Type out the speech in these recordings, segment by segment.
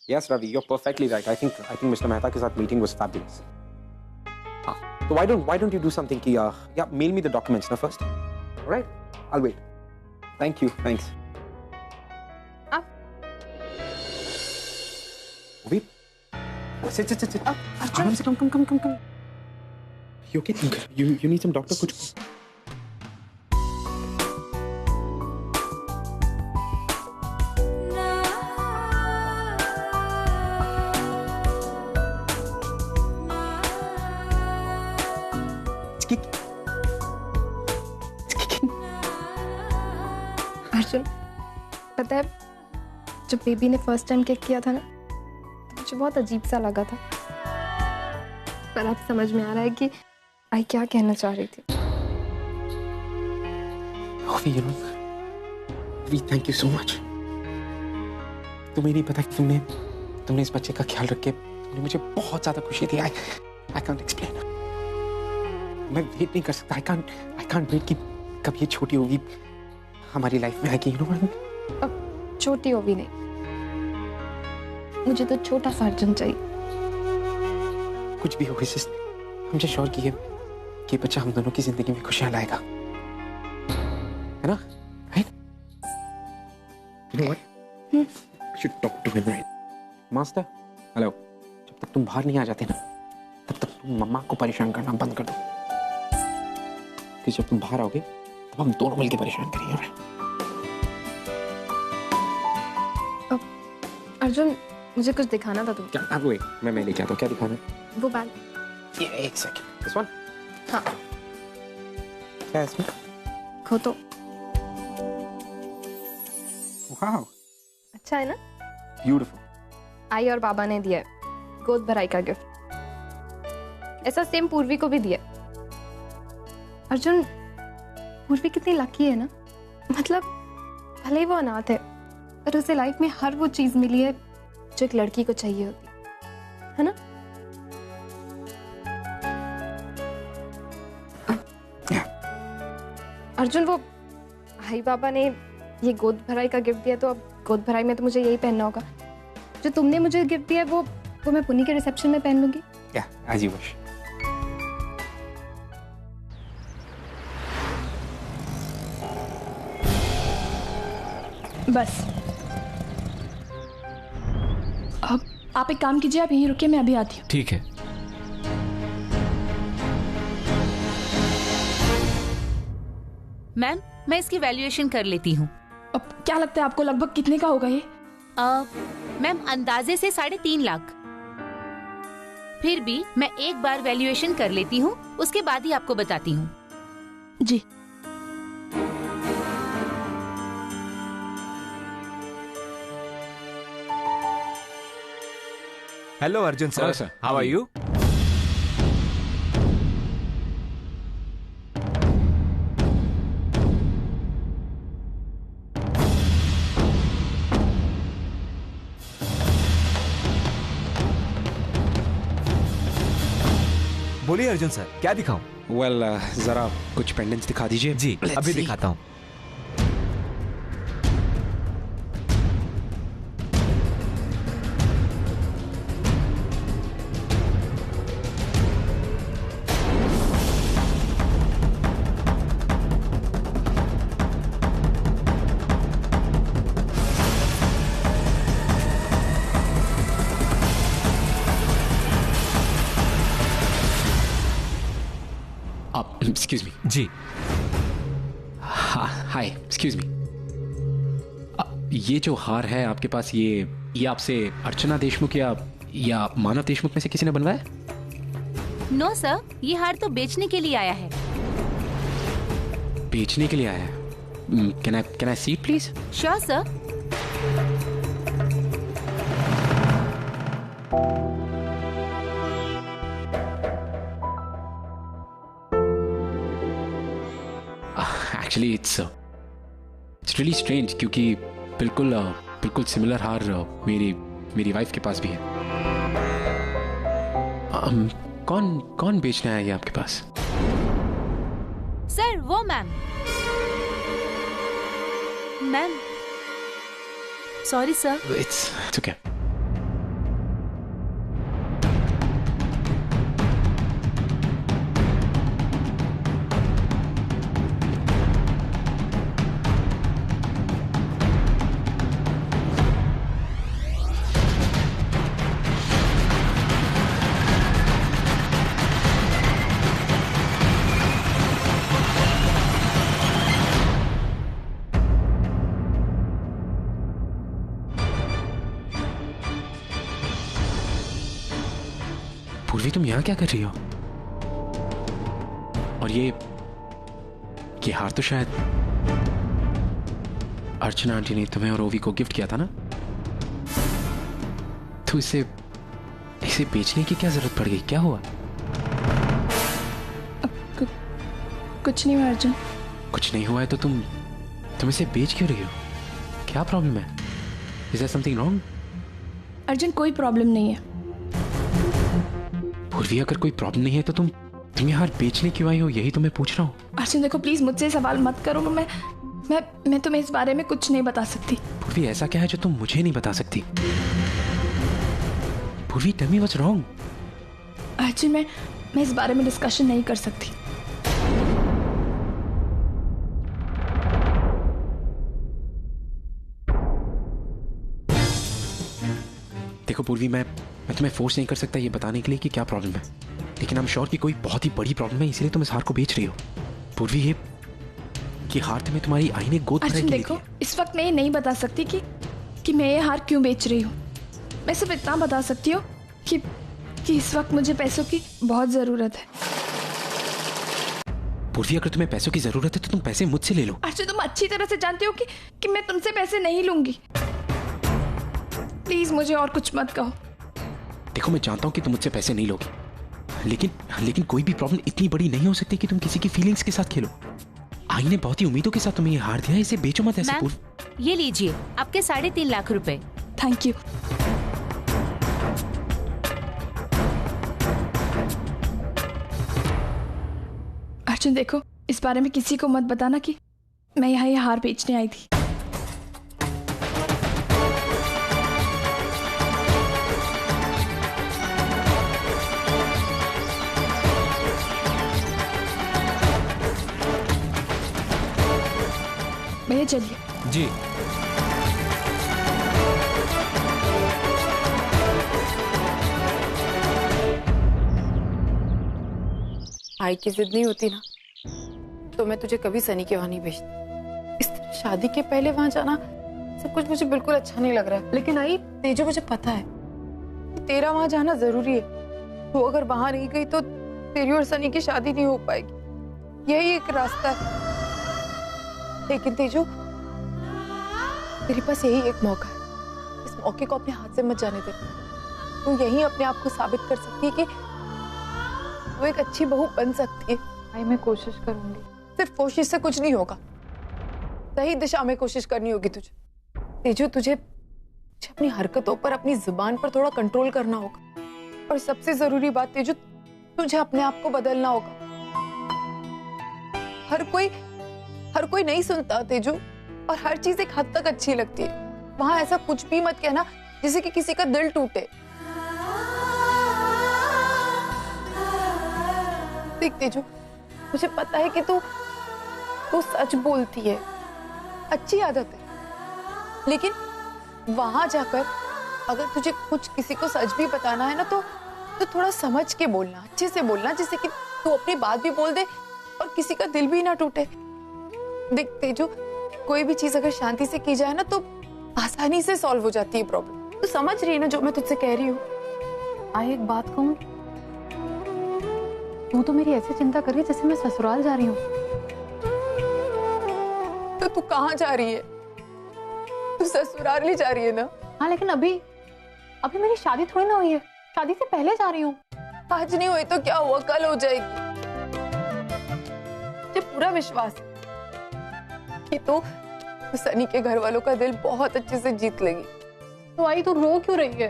Yes, Ravi, you're perfectly right. I think Mr. Mehta के साथ meeting was fabulous. हाँ, so why don't you do something कि yeah, mail me the documents ना first. All right, I'll wait. Thank you. Thanks. Wait. Sit. आराम से come. You okay? You need some doctor कुछ. अर्जुन, पता है जब baby ने फर्स्ट टाइम केक किया था ना, तो मुझे बहुत अजीब सा लगा था, पर अब समझ में आ रहा है कि आई क्या कहना चाह रही थी। Thank you so much. तुम्हें नहीं पता कि तुमने इस बच्चे का ख्याल रख के तुमने मुझे बहुत ज्यादा खुशी दी। I can't explain. मैं वेट नहीं कर सकता। I can't wait कि कब ये छोटी होगी हमारी लाइफ में आएगी। अब छोटी हो भी नहीं, मुझे तो छोटा सा अर्जुन चाहिए। कुछ भी हो मुझे श्योर कि ये बच्चा हम दोनों की जिंदगी में खुशियां लाएगा, है ना? Right? You know what? I should talk to him, right? Master, hello. जब तक तुम बाहर नहीं आ जाते ना, तब तक तुम मम्मा को परेशान करना बंद कर दो। कि जब तुम बाहर आओगे, तब हम दोनों मिलकर परेशान करेंगे, right? अर्जुन, मुझे कुछ दिखाना था तुमको। क्या? wait, मैं लेके आता हूँ। क्या दिखाना? वो बैग। एक सेकंड। This one? हाँ। क्या है इसमें? खो तो। Wow. अच्छा है ना? Beautiful. आई और बाबा ने दिया है, गोद भराई का गिफ्ट। ऐसा सेम पूर्वी को भी दिया। अर्जुन, पूर्वी कितनी लकी है ना, मतलब भले ही वो अनाथ है, पर उसे लाइफ में हर वो चीज मिली है जो एक लड़की को चाहिए होती है ना? अर्जुन, वो भाई बाबा ने ये गोद भराई का गिफ्ट दिया, तो अब गोद भराई में तो मुझे यही पहनना होगा। जो तुमने मुझे गिफ्ट दिया वो मैं पुनी के रिसेप्शन में पहन लूंगी। Yeah, as you wish. बस अब आप एक काम कीजिए, आप यहीं रुकिए, मैं अभी आती हूँ। ठीक है। मैम, मैं इसकी वैल्यूएशन कर लेती हूँ। अब क्या लगता है आपको लगभग कितने का होगा ये? मैम, अंदाजे से 3.5 लाख। फिर भी मैं एक बार वैल्यूएशन कर लेती हूँ, उसके बाद ही आपको बताती हूँ। जी। Hello Arjun sir, how are you? बोलिए अर्जुन सर, क्या दिखाऊं? Well, जरा कुछ पेंडेंट्स दिखा दीजिए। जी, अभी दिखाता हूँ। Excuse me. जी। Hi, excuse me. ये जो हार है आपके पास, ये आपसे अर्चना देशमुख या मानव देशमुख में से किसी ने बनवाया? नो सर, ये हार तो बेचने के लिए आया है। बेचने के लिए आया है? Can I see it, please? Sure sir. Actually, it's really strange क्योंकि बिल्कुल सिमिलर हार मेरी वाइफ के पास भी है। कौन बेचने आया ये आपके पास? सर, वो ma'am sorry sir. It's okay. पूर्वी तुम यहाँ क्या कर रही हो? और ये हार तो शायद अर्चना आंटी ने तुम्हें और ओवी को गिफ्ट किया था ना? तो इसे बेचने की क्या जरूरत पड़ गई? क्या हुआ? कुछ नहीं हुआ अर्जुन। कुछ नहीं हुआ है तो तुम इसे बेच क्यों रही हो? क्या प्रॉब्लम है? Is there something wrong? Arjun कोई प्रॉब्लम नहीं है। पूर्वी अगर कोई प्रॉब्लम नहीं है तो तुम यहाँ बेचने क्यों आई हो? यही तो मैं पूछ रहा हूँ। अर्जुन देखो प्लीज मुझसे सवाल मत करो। मैं तुम्हें इस बारे में कुछ नहीं बता सकती। पूर्वी ऐसा क्या है जो तुम मुझे नहीं बता सकती? Purvi tell me what's wrong? Arjun मैं इस बारे में डिस्कशन नहीं कर सकती। देखो पूर्वी, मैं तुम्हें फोर्स नहीं कर सकता ये बताने के लिए कि क्या प्रॉब्लम है, लेकिन आई एम श्योर कि कोई बहुत ही बड़ी प्रॉब्लम है, इसलिए तुम इस हार को बेच रही हो। पूर्वी ये हार तुम्हें तुम्हारी आई ने गोद भराई के लिए देखो इस वक्त मैं ये नहीं बता सकती कि मैं ये हार क्यों बेच रही हूँ। मैं सिर्फ इतना बता सकती हूँ कि इस वक्त मुझे पैसों की बहुत जरूरत है। पूर्वी अगर तुम्हें पैसों की जरूरत है तो तुम पैसे मुझसे ले लो। अर्जुन तुम अच्छी तरह से जानते हो कि मैं तुमसे पैसे नहीं लूंगी। प्लीज मुझे और कुछ मत कहो। देखो मैं जानता हूँ कि तुम मुझसे पैसे नहीं लोगी, लेकिन कोई भी प्रॉब्लम इतनी बड़ी नहीं हो सकती कि तुम किसी की फीलिंग्स के साथ खेलो। आई ने बहुत ही उम्मीदों के साथ तुम्हें ये हार दिया है, इसे बेचो मत ऐसे। ये लीजिए आपके 3.5 लाख रुपए। Thank you. अर्जुन देखो इस बारे में किसी को मत बताना कि मैं यहाँ ये हार बेचने आई थी। भैया चलिए। जी आई की जिद नहीं होती ना तो मैं तुझे कभी सनी के वहां नहीं भेजती। इस तरह शादी के पहले वहां जाना सब कुछ मुझे बिल्कुल अच्छा नहीं लग रहा है। लेकिन आई तेजो मुझे पता है कि तेरा वहां जाना जरूरी है। तो अगर वहां नहीं गई तो तेरी और सनी की शादी नहीं हो पाएगी। यही एक रास्ता है। लेकिन तेजो तेरे पास यही एक मौका है। इस मौके को अपने हाथ से मत जाने दे। तू यही अपने आप को साबित कर सकती है कि वो एक अच्छी बहू बन सकती है। भाई मैं कोशिश करूंगी। सिर्फ कोशिश से कुछ नहीं होगा, सही दिशा में कोशिश करनी होगी तुझे। तेजो तुझे अपनी हरकतों पर, अपनी जुबान पर थोड़ा कंट्रोल करना होगा। और सबसे जरूरी बात तेजो, तुझे अपने आप को बदलना होगा। हर कोई नहीं सुनता तेजो, और हर चीज एक हद तक अच्छी लगती है। वहां ऐसा कुछ भी मत कहना जिससे कि किसी का दिल टूटे। देख तेजो, मुझे पता है कि तू सच बोलती है, अच्छी आदत है। लेकिन वहां जाकर अगर तुझे कुछ किसी को सच भी बताना है ना तो थोड़ा समझ के बोलना, अच्छे से बोलना, जिससे कि तू अपनी बात भी बोल दे और किसी का दिल भी ना टूटे। देख तेजो, कोई भी चीज अगर शांति से की जाए ना तो आसानी से सॉल्व हो जाती है प्रॉब्लम। तू समझ रही है ना जो मैं तुझसे कह रही हूँ? आई एक बात कहूँ, तू तो मेरी ऐसे चिंता कर रही है जैसे मैं ससुराल जा रही हूँ। तो तू कहाँ जा रही है? तू ससुराल ही जा रही है ना? हाँ लेकिन अभी मेरी शादी थोड़ी ना हुई है। शादी से पहले जा रही हूँ। आज नहीं हुई तो क्या हुआ, कल हो जाएगी। मुझे पूरा विश्वास है कि तू सनी के घर वालों का दिल बहुत अच्छे से जीत लेगी। तो आई तू रो क्यों रही है?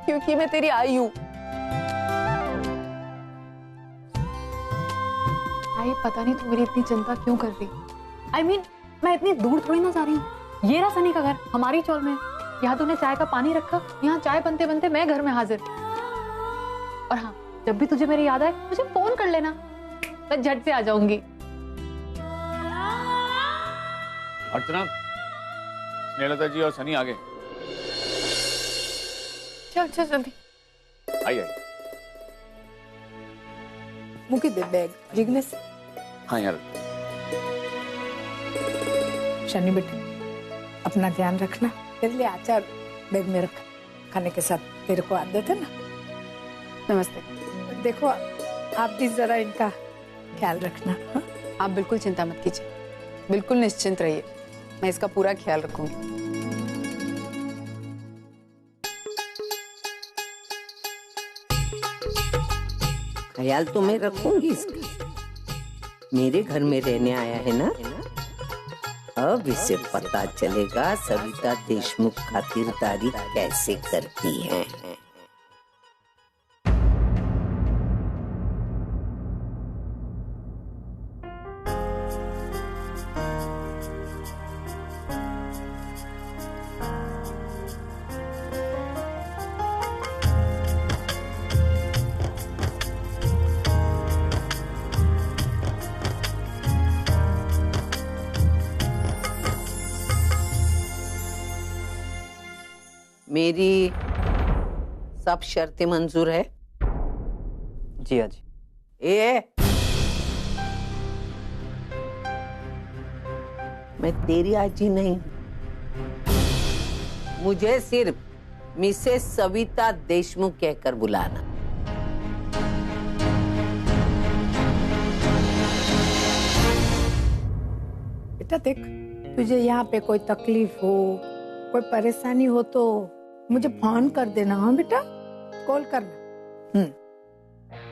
क्योंकि मैं तेरी आई हूँ। आई पता नहीं तू मेरी इतनी चिंता क्यों कर रही। I mean, मैं इतनी दूर थोड़ी ना जा रही हूँ। ये रहा सनी का घर, हमारी चौल में। यहाँ तूने चाय का पानी रखा, यहाँ चाय बनते बनते मैं घर में हाजिर। और हाँ, जब भी तुझे मेरी याद आए मुझे फोन कर लेना, मैं झट से आ जाऊंगी। अर्चना, स्नेहलता जी और सनी आ गए। चल जल्दी। आई। मुझे दे बैग, जिग्नेश। हाँ यार। शनि बेटे, अपना ध्यान रखना। तेरे लिए अचार बैग में रख, खाने के साथ तेरे को आदत है ना। नमस्ते। देखो आप भी जरा इनका ख्याल रखना। हाँ? आप बिल्कुल चिंता मत कीजिए, बिल्कुल निश्चिंत रहिए, मैं इसका पूरा ख्याल रखूंगी। ख्याल तो मैं रखूंगी इसका। मेरे घर में रहने आया है ना, अब इसे पता चलेगा सविता देशमुख खातिरदारी कैसे करती है। मेरी सब शर्तें मंजूर है? जी हाँ जी। मैं तेरी आजी नहीं, मुझे सिर्फ मिसेस सविता देशमुख कहकर बुलाना। बेटा देख, तुझे यहाँ पे कोई तकलीफ हो, कोई परेशानी हो तो मुझे फोन कर देना। हाँ बेटा, कॉल करना।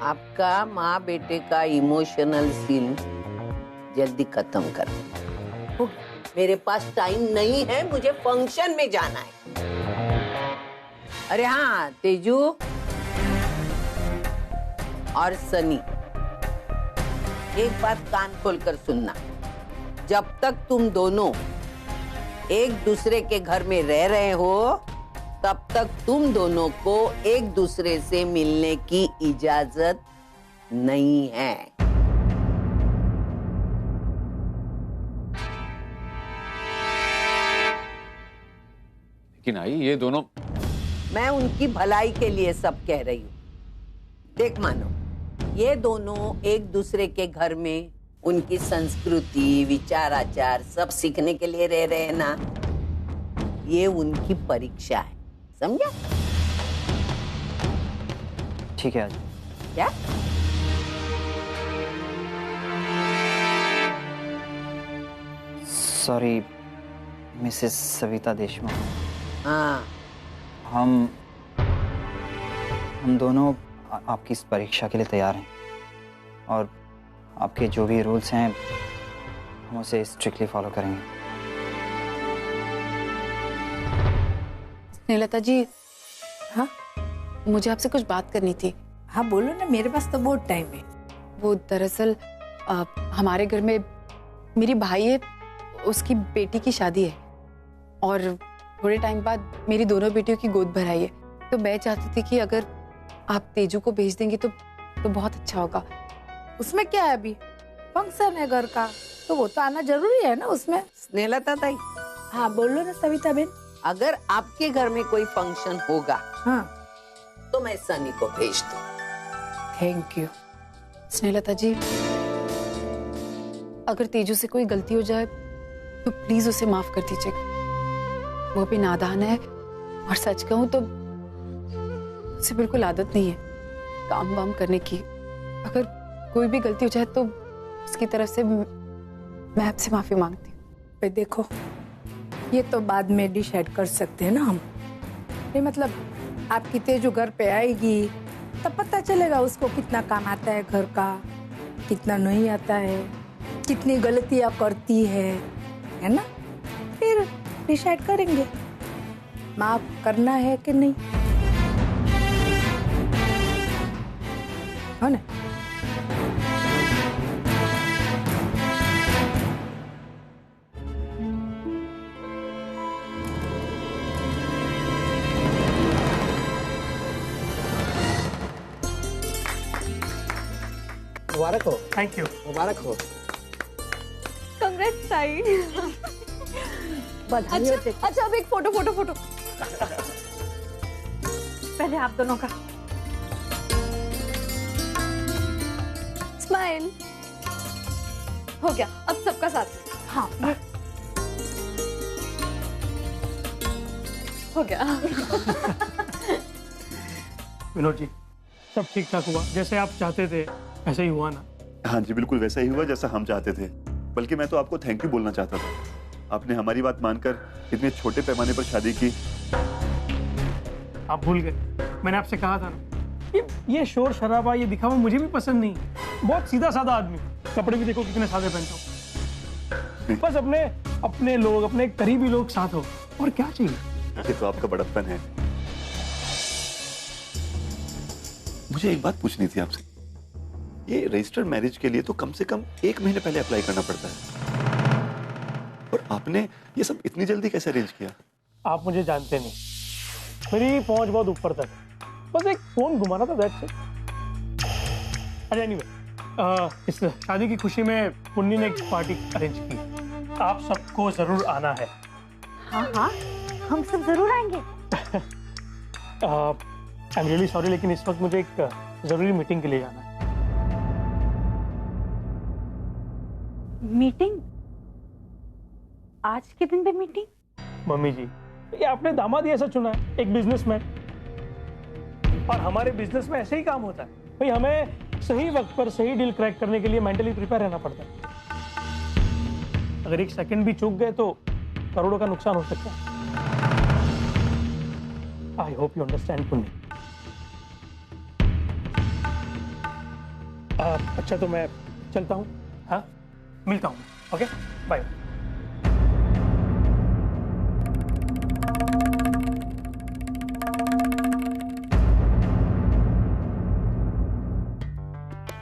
आपका माँ बेटे का इमोशनल सीन जल्दी खत्म कर। मेरे पास टाइम नहीं है, मुझे फंक्शन में जाना है। अरे हाँ तेजू और सनी, एक बात कान खोलकर सुनना। जब तक तुम दोनों एक दूसरे के घर में रह रहे हो, तब तक तुम दोनों को एक दूसरे से मिलने की इजाजत नहीं है। लेकिन आई ये दोनों, मैं उनकी भलाई के लिए सब कह रही हूँ। देख मानो, ये दोनों एक दूसरे के घर में उनकी संस्कृति, विचार, आचार सब सीखने के लिए रह रहे हैं ना, ये उनकी परीक्षा है, समझा? ठीक है आज। क्या? Sorry Mrs Savita Deshmukh. हाँ, हम दोनों आपकी इस परीक्षा के लिए तैयार हैं और आपके जो भी रूल्स हैं हम उसे स्ट्रिक्टली फॉलो करेंगे। स्नेहलता जी, हाँ मुझे आपसे कुछ बात करनी थी। हाँ बोलो ना, मेरे पास तो बहुत टाइम है। वो दरअसल हमारे घर में मेरी भाई है, उसकी बेटी की शादी है और थोड़े टाइम बाद मेरी दोनों बेटियों की गोद भराई है। तो मैं चाहती थी कि अगर आप तेजू को भेज देंगी तो बहुत अच्छा होगा। उसमें क्या है, अभी फंक्शन है घर का, तो वो तो आना जरूरी है ना उसमें। स्नेहलता ताई। हाँ बोलो ना सविता बेन। अगर आपके घर में कोई फंक्शन होगा, हाँ तो मैं सनी को भेज दूं। Thank you. स्नेहलता जी, अगर तेजू से कोई गलती हो जाए तो प्लीज उसे माफ कर दीजिएगा। वो भी नादान है और सच कहूं तो उसे बिल्कुल आदत नहीं है काम वाम करने की। अगर कोई भी गलती हो जाए तो उसकी तरफ से मैं आपसे माफी मांगती हूँ। देखो, ये तो बाद में डिसाइड कर सकते हैं ना हम। ये मतलब आपकी तेजू घर पे आएगी तब पता चलेगा उसको कितना काम आता है घर का, कितना नहीं आता है, कितनी गलतियां करती है ना। फिर डिसाइड करेंगे माफ करना है कि नहीं, है ना। मुबारक हो। Thank you. मुबारक हो। कांग्रेट्स साई। अच्छा अब एक फोटो फोटो फोटो पहले आप दोनों का स्माइल हो गया। अब सबका साथ। हाँ हो गया। विनोद जी, सब ठीक ठाक हुआ, जैसे आप चाहते थे ऐसे ही हुआ ना? हाँ जी, बिल्कुल वैसा ही हुआ जैसा हम चाहते थे। बल्कि मैं तो आपको थैंक यू बोलना चाहता था। आपने हमारी बात मानकर इतने छोटे पैमाने पर शादी की। आप भूल गए, मैंने आपसे कहा था ना, ये शोर शराबा, ये दिखावा मुझे भी पसंद नहीं। बहुत सीधा साधा आदमी, कपड़े भी देखो कितने सादे पहनता हूँ। बस अपने लोग, अपने करीबी लोग साथ हो, और क्या चाहिए? ये तो आपका बड़प्पन है। मुझे एक बात पूछनी थी आपसे। ये रजिस्टर्ड मैरिज के लिए तो कम से कम 1 महीने पहले अप्लाई करना पड़ता है, और आपने ये सब इतनी जल्दी कैसे अरेंज किया? आप मुझे जानते नहीं, मेरी पहुंच बहुत ऊपर तक, बस एक फोन घुमाना था, दैट्स इट। अच्छा एनीवे, इस शादी की खुशी में पुन्नी ने एक पार्टी अरेंज की, आप सबको जरूर आना है। हाँ हाँ, हम सब जरूर आएंगे। आई एम रियली सॉरी, लेकिन इस वक्त मुझे एक जरूरी मीटिंग के लिए जाना है। मीटिंग? आज के दिन पे मीटिंग? मम्मी जी, ये आपने दामाद ही ऐसा चुना है, एक बिजनेसमैन, और हमारे बिजनेस में ऐसे ही काम होता है भाई। हमें सही वक्त पर सही डील क्रैक करने के लिए मेंटली प्रिपेयर रहना पड़ता है। अगर 1 सेकंड भी चूक गए तो करोड़ों का नुकसान हो सकता है। I hope you understand Punni. अच्छा तो मैं चलता हूँ, हाँ मिलता हूँ, ओके बाय।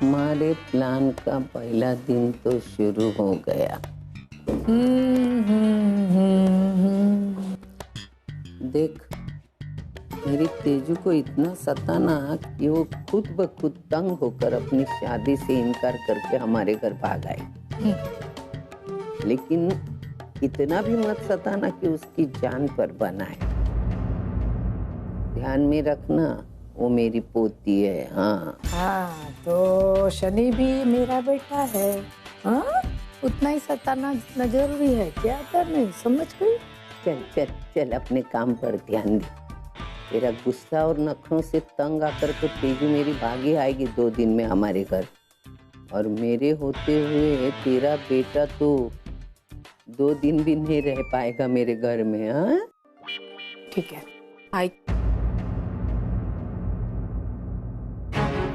हमारे प्लान का पहला दिन तो शुरू हो गया। देख, मेरी तेजू को इतना सताना कि वो खुद ब खुद तंग होकर अपनी शादी से इनकार करके हमारे घर भाग आई। लेकिन इतना भी मत सताना कि उसकी जान पर बनाए। ध्यान में रखना, वो मेरी पोती है। हाँ हाँ, तो शनि भी मेरा बेटा है। हाँ, उतना ही सताना जितना जरूरी है। क्या करने, समझ गई? चल चल चल, अपने काम पर ध्यान दे। तेरा गुस्सा और नखरों से तंग आकर तो तेजू मेरी भागी आएगी 2 दिन में हमारे घर, और मेरे होते हुए तेरा बेटा तो 2 दिन भी नहीं रह पाएगा मेरे घर में। हाँ ठीक है, आई।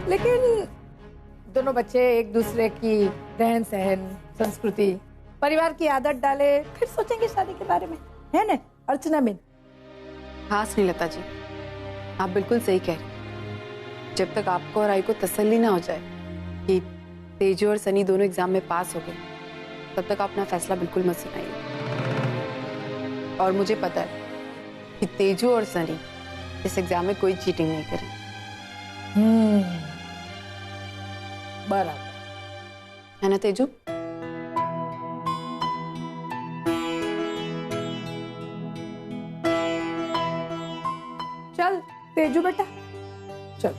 लेकिन दोनों बच्चे एक दूसरे की रहन सहन, संस्कृति, परिवार की आदत डाले, फिर सोचेंगे शादी के बारे में, है ना अर्चना बेन? हाँ स्नेहलता जी, आप बिल्कुल सही कह रहे। जब तक आपको और आई को तसल्ली ना हो जाए कि तेजू और सनी दोनों एग्जाम में पास हो गए, तब तक आप अपना फैसला बिल्कुल मत सुनाइए। और मुझे पता है कि तेजू और सनी इस एग्जाम में कोई चीटिंग नहीं करें। बराबर है ना तेजू? चल तेजू बेटा, चल।